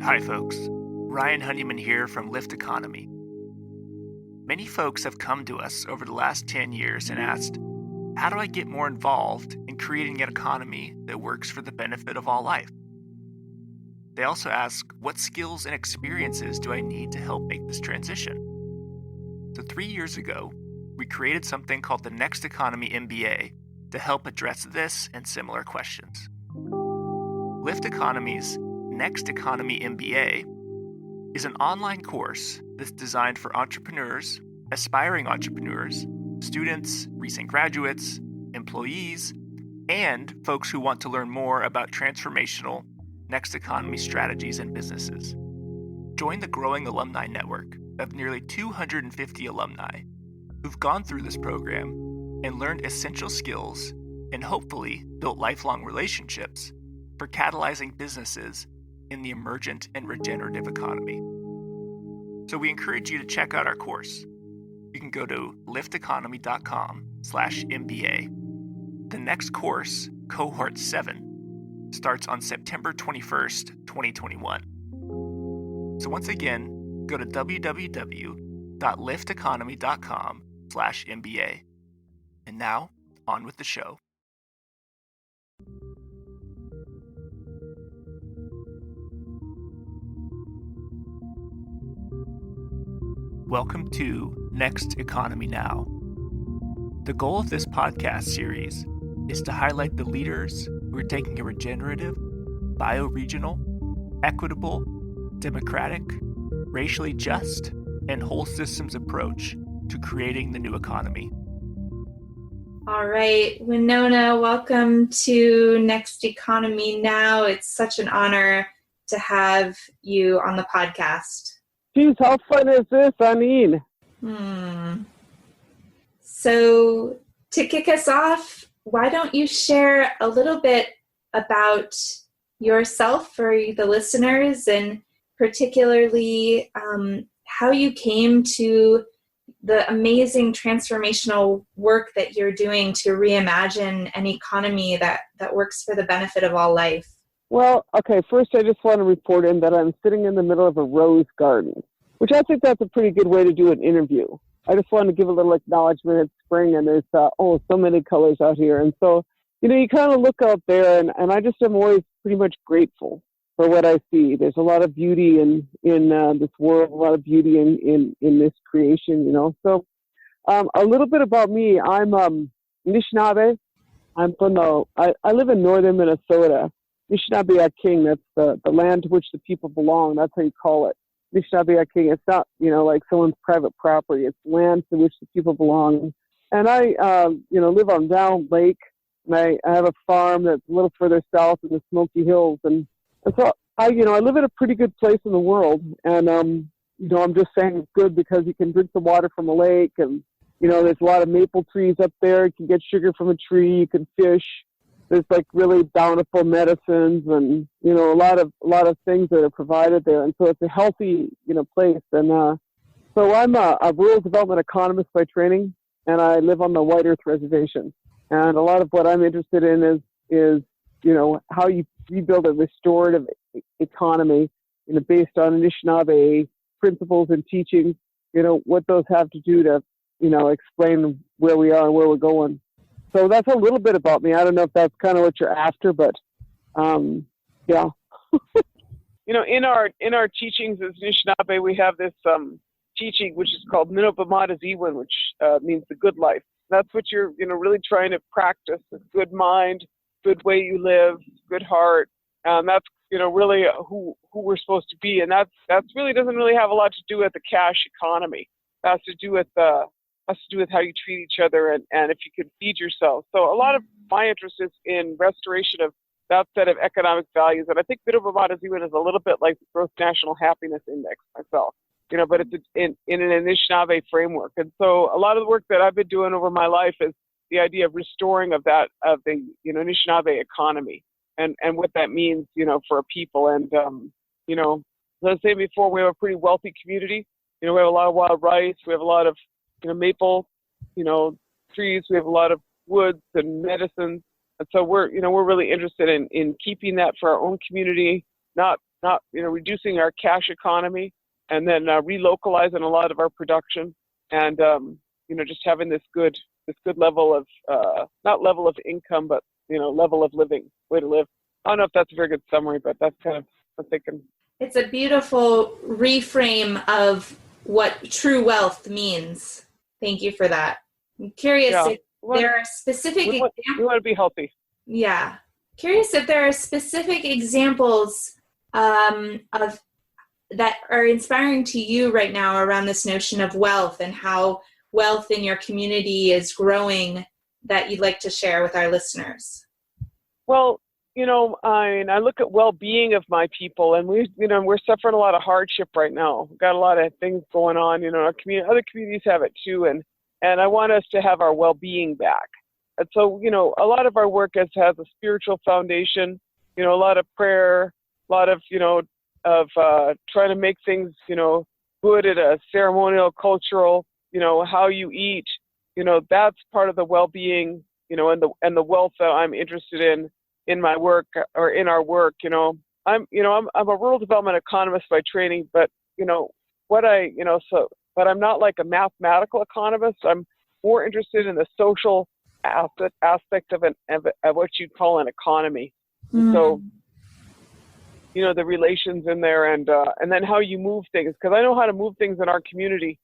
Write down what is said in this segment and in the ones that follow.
Hi folks, Ryan Honeyman here from Lift Economy. Many folks have come to us over the last 10 years and asked, how do I get more involved in creating an economy that works for the benefit of all life? They also ask, what skills and experiences do I need to help make this transition? So 3 years ago, we created something called the Next Economy MBA to help address this and similar questions. Lift Economy's Next Economy MBA is an online course that's designed for entrepreneurs, aspiring entrepreneurs, students, recent graduates, employees, and folks who want to learn more about transformational next economy strategies and businesses. Join the growing alumni network of nearly 250 alumni who've gone through this program and learned essential skills and hopefully built lifelong relationships for catalyzing businesses in the emergent and regenerative economy. So we encourage you to check out our course. You can go to lifteconomy.com/MBA. The next course, Cohort 7, starts on September 21st, 2021. So once again, go to www.lifteconomy.com/MBA. And now, on with the show. Welcome to Next Economy Now. The goal of this podcast series is to highlight the leaders who are taking a regenerative, bioregional, equitable, democratic, racially just, and whole systems approach to creating the new economy. All right, Winona, welcome to Next Economy Now. It's such an honor to have you on the podcast. Geez, how fun is this? I mean. So to kick us off, why don't you share a little bit about yourself for the listeners, and particularly how you came to the amazing transformational work that you're doing to reimagine an economy that works for the benefit of all life? Well, okay, first I just want to report in that I'm sitting in the middle of a rose garden, which I think that's a pretty good way to do an interview. I just want to give a little acknowledgement. It's spring and there's, so many colors out here. And so, you kind of look out there and I just am always pretty much grateful for what I see. There's a lot of beauty in this world, a lot of beauty in this creation, So a little bit about me. I'm Anishinaabe. I'm from I live in northern Minnesota. Anishinaabe-King, that's the land to which the people belong. That's how you call it. Anishinaabe-King, it's not, like someone's private property. It's land to which the people belong. And I, live on Down Lake, and I have a farm that's a little further south in the Smoky Hills. And so I live in a pretty good place in the world. And, I'm just saying it's good because you can drink the water from a lake, and, there's a lot of maple trees up there. You can get sugar from a tree. You can fish. There's like really bountiful medicines and, a lot of things that are provided there. And so it's a healthy, place. And so I'm a rural development economist by training, and I live on the White Earth Reservation. And a lot of what I'm interested in is how you rebuild a restorative economy, based on Anishinaabe principles and teachings, what those have to do to, explain where we are and where we're going. So that's a little bit about me. I don't know if that's kind of what you're after, but yeah. In our teachings as Anishinaabe, we have this teaching which is called Minobamata Ziwan, which means the good life. That's what you're really trying to practice: a good mind, good way you live, good heart. That's really who we're supposed to be, and that's really doesn't really have a lot to do with the cash economy. That has to do with how you treat each other and if you can feed yourself. So a lot of my interest is in restoration of that set of economic values. And I think Minobamata Ziwan is a little bit like the Gross National Happiness Index myself, but it's in an Anishinaabe framework. And so a lot of the work that I've been doing over my life is the idea of restoring of the Anishinaabe economy and what that means, for a people. And, as I was saying before, we have a pretty wealthy community. We have a lot of wild rice. We have a lot of maple, trees. We have a lot of woods and medicines. And so we're really interested in keeping that for our own community, not not, reducing our cash economy, and then relocalizing a lot of our production, and just having this good level of not level of income, but level of living, way to live. I don't know if that's a very good summary, but that's kind of what I'm thinking. It's a beautiful reframe of what true wealth means. Thank you for that. I'm curious if there are specific examples. We want to be healthy. Yeah. Curious if there are specific examples of that are inspiring to you right now around this notion of wealth and how wealth in your community is growing that you'd like to share with our listeners. Well, I look at well-being of my people, and we're suffering a lot of hardship right now. We've got a lot of things going on. Our community, other communities have it too, and I want us to have our well-being back. And so, a lot of our work has a spiritual foundation. A lot of prayer, a lot of trying to make things good at a ceremonial, cultural. How you eat. That's part of the well-being. And the wealth that I'm interested in my work or in our work. I'm a rural development economist by training, but but I'm not like a mathematical economist. I'm more interested in the social aspect of what you'd call an economy. Mm. So, the relations in there, and then how you move things, because I know how to move things in our community.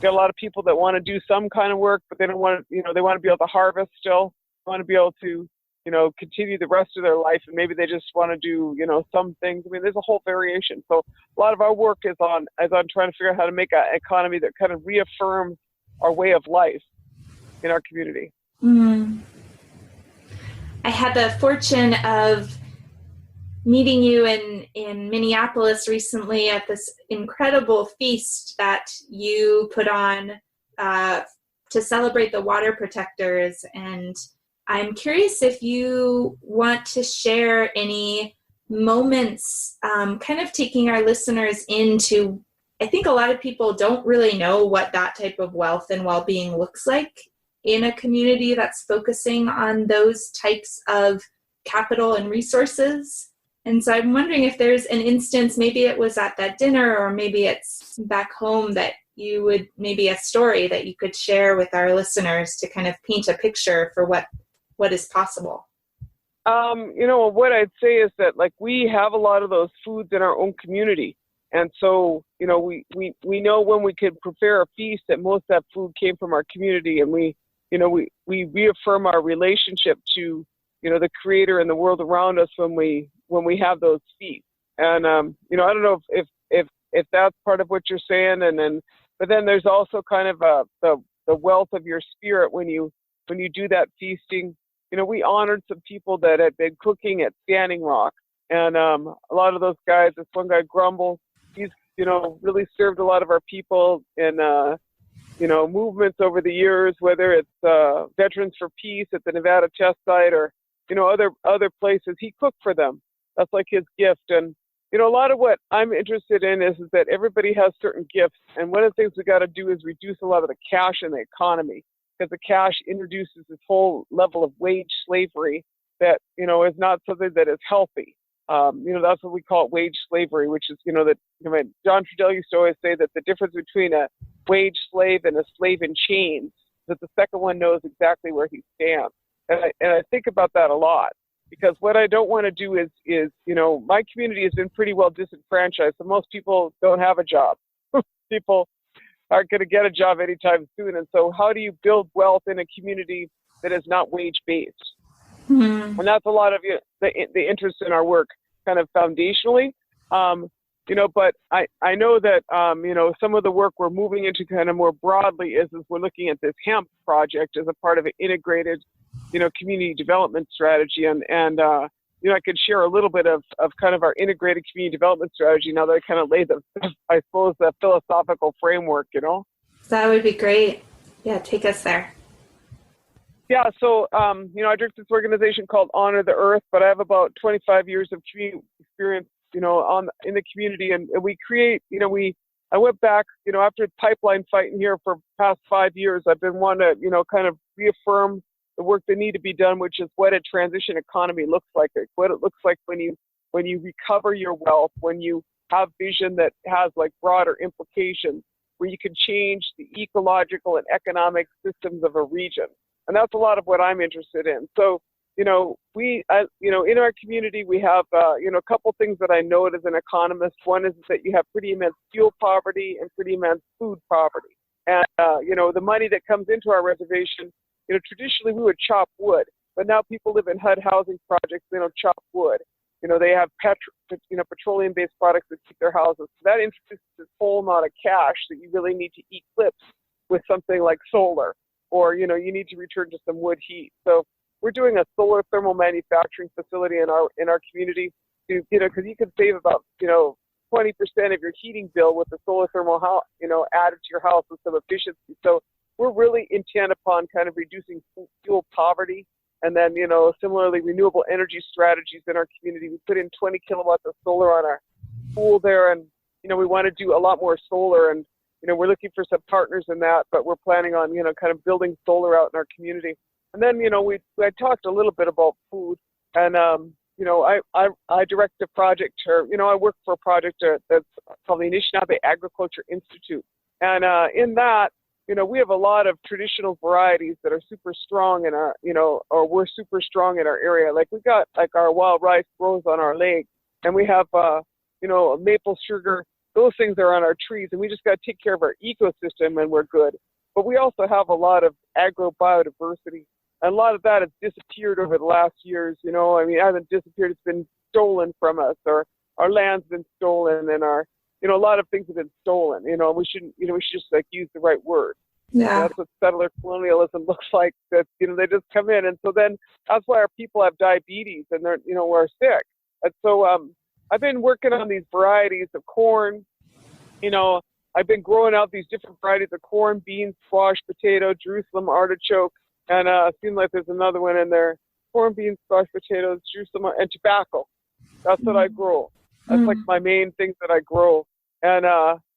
Got a lot of people that want to do some kind of work, but they don't want to, they want to be able to harvest still. They want to be able to continue the rest of their life, and maybe they just want to do, some things. I mean, there's a whole variation. So a lot of our work is on trying to figure out how to make an economy that kind of reaffirms our way of life in our community. Mm. I had the fortune of meeting you in Minneapolis recently at this incredible feast that you put on to celebrate the water protectors. And I'm curious if you want to share any moments, kind of taking our listeners into, I think a lot of people don't really know what that type of wealth and well-being looks like in a community that's focusing on those types of capital and resources. And so I'm wondering if there's an instance, maybe it was at that dinner or maybe it's back home, that you would, maybe a story that you could share with our listeners to kind of paint a picture for what is possible. What I'd say is that, like, we have a lot of those foods in our own community. And so, we know when we could prepare a feast that most of that food came from our community, and we reaffirm our relationship to, the Creator and the world around us when we have those feasts. And, I don't know if that's part of what you're saying. But then there's also kind of the wealth of your spirit when you do that feasting. We honored some people that had been cooking at Standing Rock. And a lot of those guys, this one guy, Grumble, he's, really served a lot of our people in, movements over the years, whether it's Veterans for Peace at the Nevada test site or, other places. He cooked for them. That's like his gift. And, a lot of what I'm interested in is that everybody has certain gifts. And one of the things we got to do is reduce a lot of the cash in the economy, because the cash introduces this whole level of wage slavery that, is not something that is healthy. That's what we call it, wage slavery, which is, John Trudell used to always say that the difference between a wage slave and a slave in chains, that the second one knows exactly where he stands. And I think about that a lot, because what I don't want to do is, my community has been pretty well disenfranchised. So most people don't have a job. People aren't going to get a job anytime soon. And so how do you build wealth in a community that is not wage-based? Mm-hmm. And that's a lot of the interest in our work, kind of foundationally. But I know that, some of the work we're moving into kind of more broadly is we're looking at this hemp project as a part of an integrated, community development strategy. And I could share a little bit of kind of our integrated community development strategy now that I kind of laid the philosophical framework, That would be great. Yeah, take us there. Yeah, so, I direct this organization called Honor the Earth, but I have about 25 years of community experience, in the community. And we create, I went back, after the pipeline fighting here for past 5 years, I've been wanting to, kind of reaffirm the work that need to be done, which is what a transition economy looks like what it looks like when you when you recover your wealth, when you have vision that has like broader implications, where you can change the ecological and economic systems of a region. And that's a lot of what I'm interested in. So, in our community, we have, a couple things that I note as an economist. One is that you have pretty immense fuel poverty and pretty immense food poverty. And, the money that comes into our reservation, traditionally we would chop wood, but now people live in HUD housing projects, they don't chop wood. They have petroleum-based products that keep their houses. So that introduces this whole amount of cash that you really need to eclipse with something like solar, or, you need to return to some wood heat. So we're doing a solar thermal manufacturing facility in our community to, because you can save about, 20% of your heating bill with the solar thermal, added to your house with some efficiency. So we're really intent upon kind of reducing fuel poverty. And then, similarly, renewable energy strategies in our community. We put in 20 kilowatts of solar on our pool there, and, we want to do a lot more solar, and, we're looking for some partners in that, but we're planning on, kind of building solar out in our community. And then, I talked a little bit about food, and, I direct a project, or, I work for a project that's called the Anishinaabe Agriculture Institute. And in that, we have a lot of traditional varieties that are super strong in our, or we're super strong in our area. Like we got like our wild rice grows on our lake, and we have, maple sugar. Those things are on our trees, and we just got to take care of our ecosystem, and we're good. But we also have a lot of agro-biodiversity, and a lot of that has disappeared over the last years. It hasn't disappeared; it's been stolen from us, or our land's been stolen, and our a lot of things have been stolen, we shouldn't, we should just like use the right word. Yeah. That's what settler colonialism looks like, that, they just come in. And so then that's why our people have diabetes and they're, we're sick. And so I've been working on these varieties of corn. I've been growing out these different varieties of corn, beans, squash, potato, Jerusalem artichoke. And it seems like there's another one in there. Corn, beans, squash, potatoes, Jerusalem, and tobacco. That's what I grow. That's like my main things that I grow. And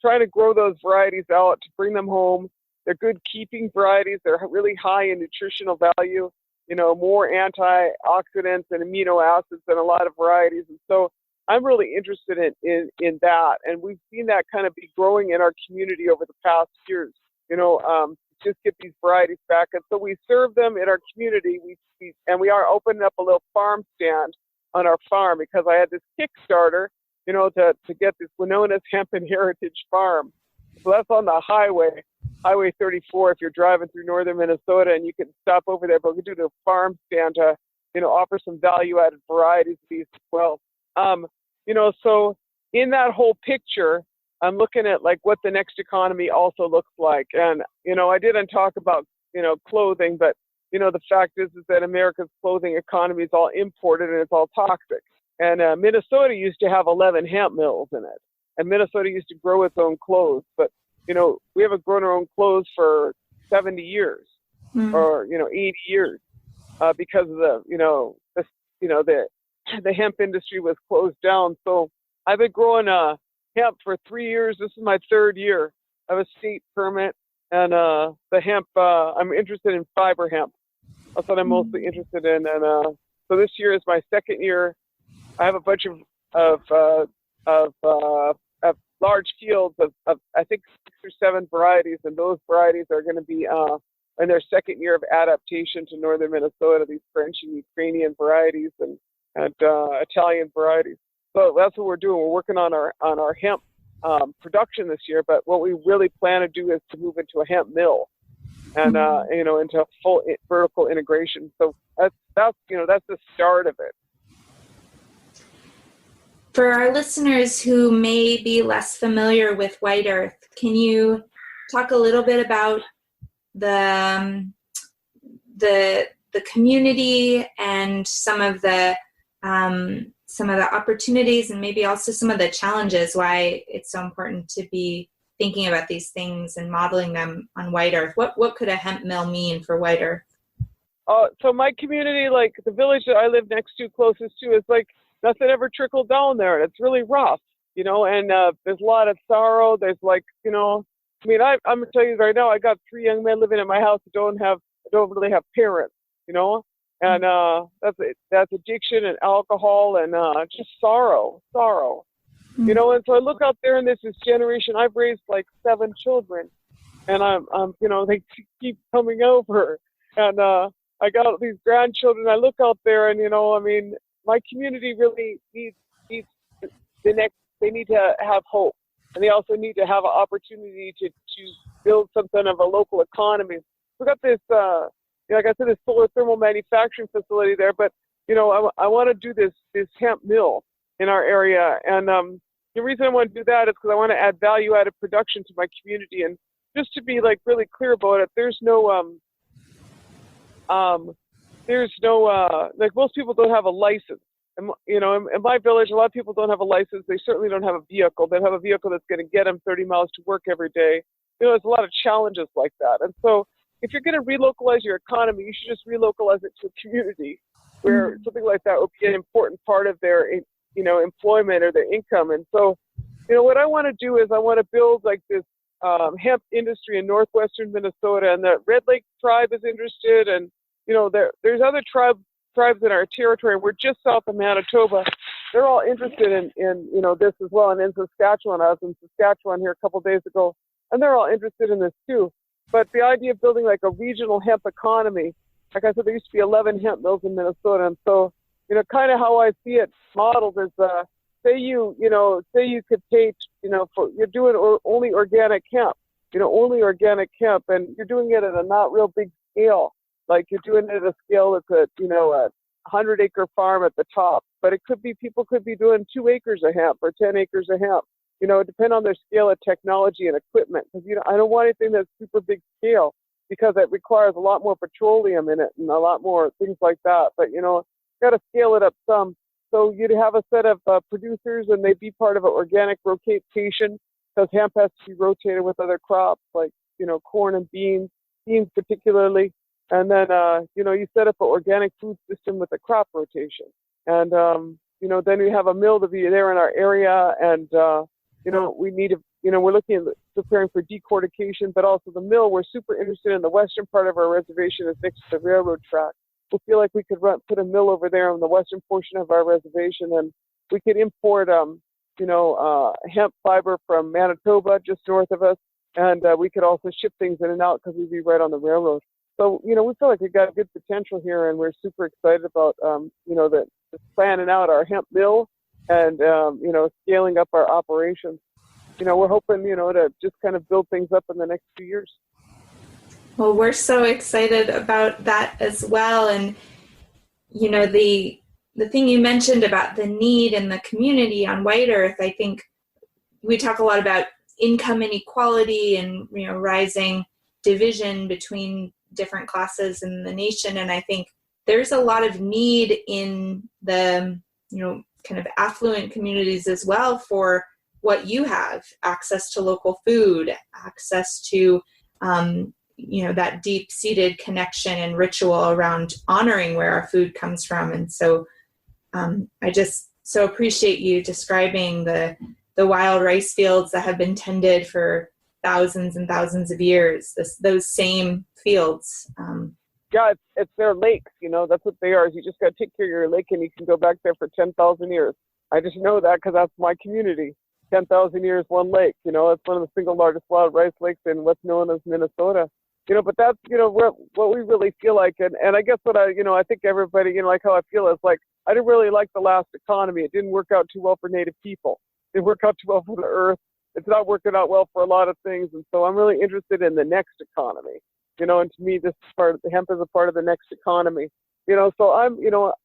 trying to grow those varieties out to bring them home. They're good keeping varieties. They're really high in nutritional value, more antioxidants and amino acids than a lot of varieties. And so I'm really interested in that. And we've seen that kind of be growing in our community over the past years, just get these varieties back. And so we serve them in our community. We are opening up a little farm stand on our farm, because I had this Kickstarter, to get this Winona's Hemp and Heritage Farm. So that's on the Highway 34 if you're driving through northern Minnesota, and you can stop over there, but we do the farm stand to, offer some value-added varieties of these as well. So in that whole picture, I'm looking at like what the next economy also looks like. And, I didn't talk about, clothing, but, the fact is that America's clothing economy is all imported and it's all toxic. And Minnesota used to have 11 hemp mills in it. And Minnesota used to grow its own clothes. But, we haven't grown our own clothes for 70 years or, 80 years because of the hemp industry was closed down. So I've been growing hemp for 3 years. This is my third year. I have a state permit. And the hemp, I'm interested in fiber hemp. That's what I'm mostly interested in. And so this year is my second year. I have a bunch of large fields of I think 6 or 7 varieties, and those varieties are going to be in their second year of adaptation to northern Minnesota. These French and Ukrainian varieties and Italian varieties. So that's what we're doing. We're working on our hemp production this year, but what we really plan to do is to move into a hemp mill and into full vertical integration. So that's the start of it. For our listeners who may be less familiar with White Earth, can you talk a little bit about the community and some of the opportunities and maybe also some of the challenges, why it's so important to be thinking about these things and modeling them on White Earth? What could a hemp mill mean for White Earth? So my community, like the village that I live next to, closest to, is like nothing ever trickled down there. And it's really rough, and there's a lot of sorrow. There's like, I'm going to tell you right now, I got 3 young men living in my house who don't really have parents, And that's addiction and alcohol and just sorrow. Mm. And so I look out there and there's this generation. I've raised like 7 children, and I'm they keep coming over, and I got these grandchildren. I look out there, and my community really needs the next. They need to have hope, and they also need to have an opportunity to build something of a local economy. We got this, like I said, this solar thermal manufacturing facility there, but I want to do this hemp mill in our area, and the reason I want to do that is because I want to add value-added production to my community. And just to be like really clear about it, there's no like most people don't have a license. And, in my village, a lot of people don't have a license. They certainly don't have a vehicle. They have a vehicle that's going to get them 30 miles to work every day. There's a lot of challenges like that. And so if you're going to relocalize your economy, you should just relocalize it to a community where something like that would be an important part of their employment or their income. And so, what I want to do is I want to build like this hemp industry in northwestern Minnesota, and the Red Lake tribe is interested, and there's other tribes in our territory. We're just south of Manitoba. They're all interested in this as well. And in Saskatchewan, I was in Saskatchewan here a couple of days ago, and they're all interested in this too. But the idea of building like a regional hemp economy, like I said, there used to be 11 hemp mills in Minnesota, and so kind of how I see it modeled is, say you could take, you're doing only organic hemp, only organic hemp, and you're doing it at a not real big scale. Like you're doing it at a scale that's a 100-acre farm at the top, but people could be doing 2 acres of hemp or 10 acres of hemp. Depend on their scale of technology and equipment. Because I don't want anything that's super big scale because it requires a lot more petroleum in it and a lot more things like that. But got to scale it up some. So you'd have a set of producers, and they'd be part of an organic rotation because hemp has to be rotated with other crops like corn and beans particularly. And then you set up an organic food system with a crop rotation, and then we have a mill to be there in our area, and we need to we're looking at preparing for decortication, but also the mill. We're super interested in the western part of our reservation is next to the railroad track. We feel like we could put a mill over there on the western portion of our reservation, and we could import hemp fiber from Manitoba just north of us, and we could also ship things in and out because we'd be right on the railroad. So, we feel like we got good potential here, and we're super excited about, the planning out our hemp mill and, scaling up our operations. We're hoping, to just kind of build things up in the next few years. Well, we're so excited about that as well. And, the thing you mentioned about the need in the community on White Earth, I think we talk a lot about income inequality and, rising division between different classes in the nation. And I think there's a lot of need in the, kind of affluent communities as well for what you have, access to local food, access to, that deep-seated connection and ritual around honoring where our food comes from. And so I just so appreciate you describing the wild rice fields that have been tended for thousands and thousands of years, those same fields. Yeah, it's their lakes, that's what they are. You just got to take care of your lake, and you can go back there for 10,000 years. I just know that because that's my community. 10,000 years, one lake, it's one of the single largest wild rice lakes in what's known as Minnesota. But that's, what we really feel like. And I guess what I think everybody, like how I feel is like, I didn't really like the last economy. It didn't work out too well for Native people. It didn't work out too well for the earth. It's not working out well for a lot of things. And so I'm really interested in the next economy, and to me, this is the hemp is a part of the next economy, so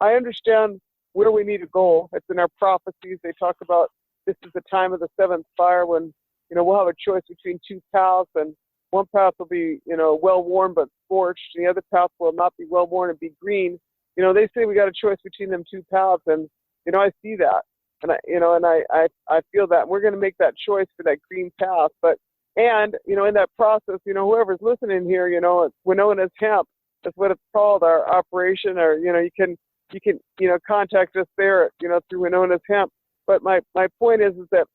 I understand where we need to go. It's in our prophecies. They talk about this is the time of the seventh fire when, we'll have a choice between 2 paths, and one path will be, well-worn but scorched, and the other path will not be well-worn and be green. They say we got a choice between them 2 paths, and, I see that. And I feel that we're going to make that choice for that green path. But, in that process, whoever's listening here, Winona's hemp, that's what it's called, our operation, or, you can, contact us there, through Winona's hemp. But my point is that,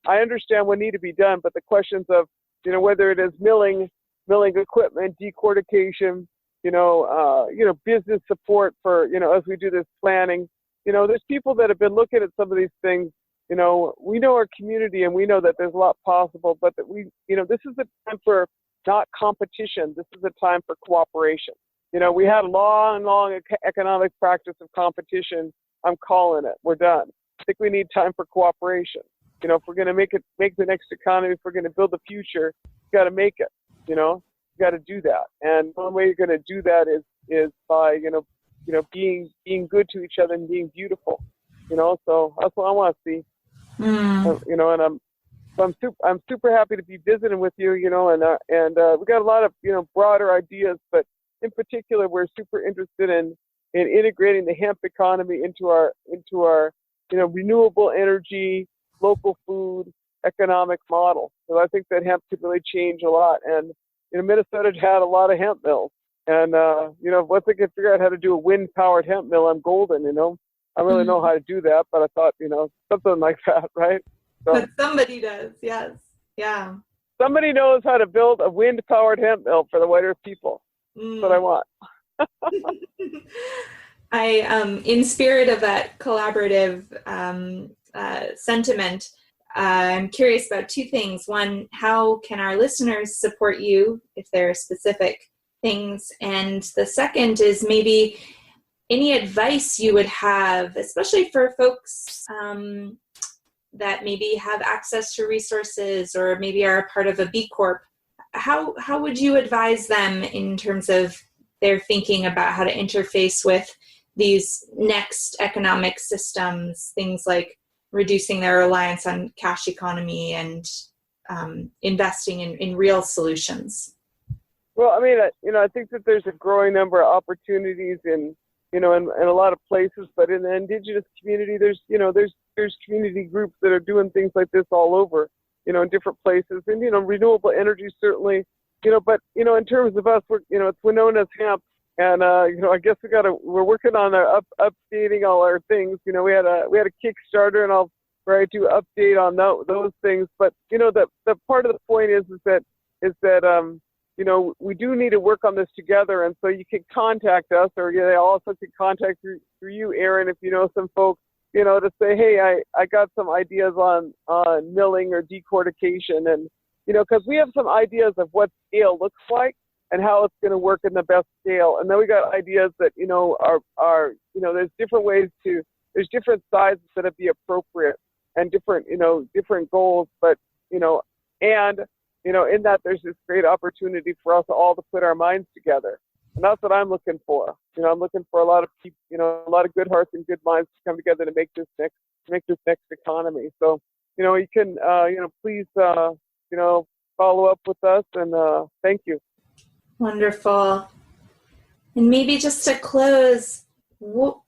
I understand what need to be done, but the questions of, whether it is milling equipment, decortication, business support for, as we do this planning. There's people that have been looking at some of these things. We know our community and we know that there's a lot possible, but that this is a time for not competition. This is a time for cooperation. We had a long economic practice of competition. I'm calling it. We're done. I think we need time for cooperation. If we're going to make the next economy, if we're going to build the future, you got to make it. You got to do that. And one way you're going to do that is by being good to each other and being beautiful. So that's what I want to see. And I'm super happy to be visiting with you. And we got a lot of broader ideas, but in particular, we're super interested in integrating the hemp economy into our renewable energy, local food economic model. So I think that hemp could really change a lot. And Minnesota had a lot of hemp mills. And once I can figure out how to do a wind-powered hemp mill, I'm golden. I really know how to do that, but I thought something like that, right? So, but somebody does, yes, yeah. Somebody knows how to build a wind-powered hemp mill for the White Earth people. That's what I want. In spirit of that collaborative sentiment, I'm curious about two things. One, how can our listeners support you if there are specific things? And the second is maybe any advice you would have, especially for folks that maybe have access to resources or maybe are a part of a B Corp. How would you advise them in terms of their thinking about how to interface with these next economic systems, things like reducing their reliance on cash economy and investing in real solutions? Well, I mean, I think that there's a growing number of opportunities in a lot of places, but in the Indigenous community, there's community groups that are doing things like this all over, in different places, and renewable energy certainly, but in terms of us, it's Winona's hemp, and I guess we're working on updating all our things. We had a Kickstarter, and I'll try to update on those things. But the part of the point is that we do need to work on this together, and so you can contact us, or they also can contact through you, Aaron, if you know some folks, to say, hey, I got some ideas on milling or decortication, and because we have some ideas of what scale looks like and how it's going to work in the best scale, and then we got ideas that are there's different ways there's different sizes that would be appropriate and different goals, but and in that there's this great opportunity for us all to put our minds together. And that's what I'm looking for. I'm looking for a lot of people, a lot of good hearts and good minds to come together to make this next economy. So, you can, please, follow up with us, and thank you. Wonderful. And maybe just to close, what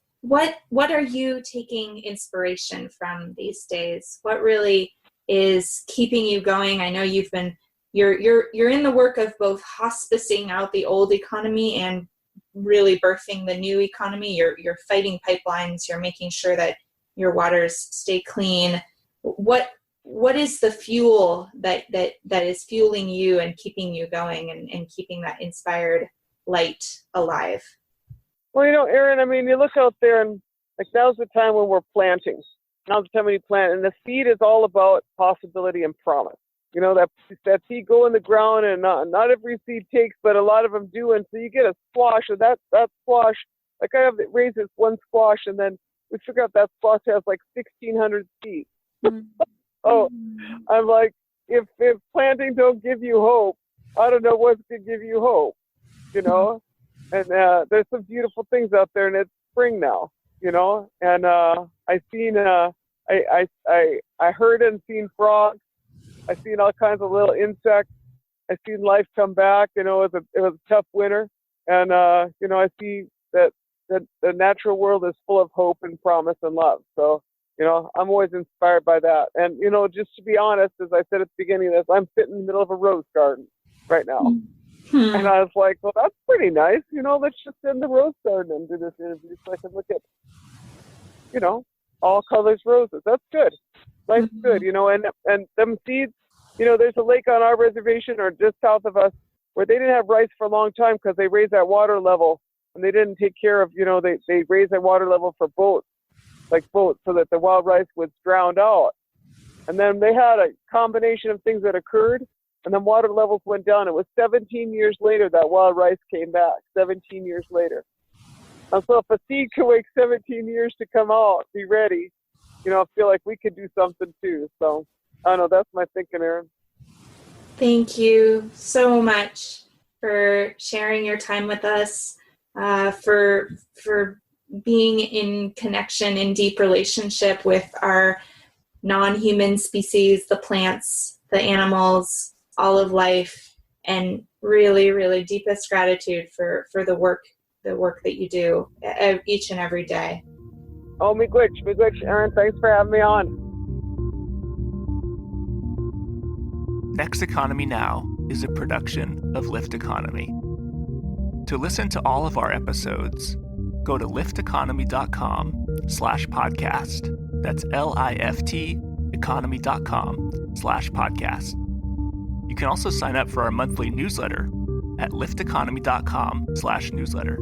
are you taking inspiration from these days? What really is keeping you going? I know you're in the work of both hospicing out the old economy and really birthing the new economy. You're fighting pipelines. You're making sure that your waters stay clean. What is the fuel that is fueling you and keeping you going and keeping that inspired light alive? Well, Aaron, I mean, you look out there, and now's the time when we're planting. Now's the time when you plant, and the seed is all about possibility and promise. That seed go in the ground, and not every seed takes, but a lot of them do. And so you get a squash, and that squash, I have raised this one squash, and then we figure out that squash has 1,600 seeds. Oh, I'm like, if planting don't give you hope, I don't know what's going to give you hope, And there's some beautiful things out there, and it's spring now, And I seen, I heard and seen frogs. I seen all kinds of little insects. I seen life come back. It was a tough winter, and I see that the natural world is full of hope and promise and love. So I'm always inspired by that. And just to be honest, as I said at the beginning of this, I'm sitting in the middle of a rose garden right now, and I was like, well, that's pretty nice. Let's just sit in the rose garden and do this interview so I can look at all colors roses. That's good. Life's good, and them seeds, there's a lake on our reservation or just south of us, where they didn't have rice for a long time because they raised that water level and they didn't take care of, they raised that water level for boats, so that the wild rice was drowned out. And then they had a combination of things that occurred, and then water levels went down. It was 17 years later that wild rice came back, 17 years later. And so if a seed can wait 17 years to come out, be ready, I feel like we could do something too. So I don't know, that's my thinking, Erin. Thank you so much for sharing your time with us, for being in connection, in deep relationship with our non-human species, the plants, the animals, all of life, and really, really deepest gratitude for the work that you do each and every day. Oh, miigwech, Erin, thanks for having me on. Next Economy Now is a production of Lift Economy. To listen to all of our episodes, go to lifteconomy.com/podcast. That's LIFT economy.com/podcast. You can also sign up for our monthly newsletter at lifteconomy.com/newsletter.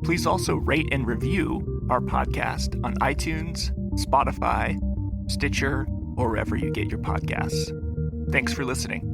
Please also rate and review our podcast on iTunes, Spotify, Stitcher, or wherever you get your podcasts. Thanks for listening.